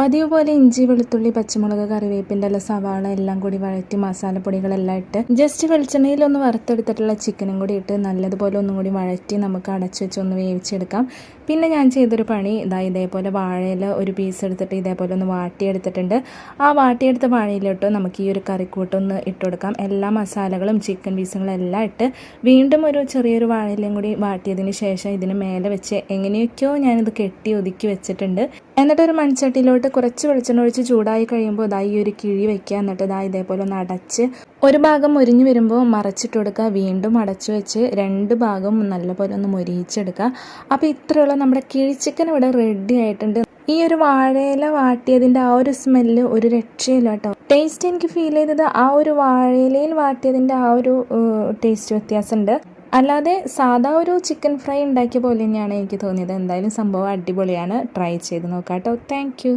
പതിവ് പോലെ ഇഞ്ചി വെളുത്തുള്ളി പച്ചമുളക് കറിവേപ്പിൻ്റെ ഇല സവാള എല്ലാം കൂടി വഴറ്റി മസാലപ്പൊടികളെല്ലാം ഇട്ട് ജസ്റ്റ് വെളിച്ചെണ്ണയിലൊന്ന് വറുത്തെടുത്തിട്ടുള്ള ചിക്കനും കൂടി ഇട്ട് നല്ലതുപോലെ ഒന്നും കൂടി വഴറ്റി നമുക്ക് അടച്ചു വെച്ച് ഒന്ന് വേവിച്ചെടുക്കാം. പിന്നെ ഞാൻ ചെയ്തൊരു പണി ഇതേപോലെ വാഴയില ഒരു പീസ് എടുത്തിട്ട് ഇതേപോലെ ഒന്ന് വാട്ടിയെടുത്തിട്ടുണ്ട്. ആ വാട്ടിയെടുത്ത വാഴയിലോട്ട് നമുക്ക് ഈ ഒരു കറിക്കൂട്ടൊന്ന് ഇട്ട് കൊടുക്കാം. എല്ലാ മസാലകളും ചിക്കൻ പീസുകളും എല്ലാം ഇട്ട് വീണ്ടും ഒരു ചെറിയൊരു വാഴയിലയും കൂടി വാട്ടിയതിന് ശേഷം ഇതിന് മേലെ വെച്ച് എങ്ങനെയൊക്കെയോ ഞാനിത് കെട്ടി ഒതുക്കി വെച്ചിട്ടുണ്ട്. എന്നിട്ടൊരു മൺചട്ടിയിലോട്ട് കുറച്ച് വെളിച്ചെണ്ണ ഒഴിച്ച് ചൂടായി കഴിയുമ്പോൾ ഈ ഒരു കിഴി വയ്ക്കുക. എന്നിട്ട് ഇതേപോലെ ഒന്ന് അടച്ച് ഒരു ഭാഗം മുരിഞ്ഞ് വരുമ്പോൾ മറച്ചിട്ട് കൊടുക്കുക. വീണ്ടും അടച്ചു വെച്ച് രണ്ട് ഭാഗം നല്ലപോലെ ഒന്ന് മൊരിയിച്ചെടുക്കുക. അപ്പോൾ ഇത്രയുള്ള നമ്മുടെ കിഴി ചിക്കൻ ഇവിടെ റെഡി ആയിട്ടുണ്ട്. ഈ ഒരു വാഴയില വാട്ടിയതിൻ്റെ ആ ഒരു സ്മെല്ല് ഒരു രക്ഷയില്ല കേട്ടോ. ടേസ്റ്റ് എനിക്ക് ഫീൽ ചെയ്തത് ആ ഒരു വാഴയിലയിൽ വാട്ടിയതിൻ്റെ ആ ഒരു ടേസ്റ്റ് വ്യത്യാസമുണ്ട്. അല്ലാതെ സാധാ ഒരു ചിക്കൻ ഫ്രൈ ഉണ്ടാക്കിയ പോലെ തന്നെയാണ് എനിക്ക് തോന്നിയത്. എന്തായാലും സംഭവം അടിപൊളിയാണ്. ട്രൈ ചെയ്ത് നോക്കാം കേട്ടോ. താങ്ക്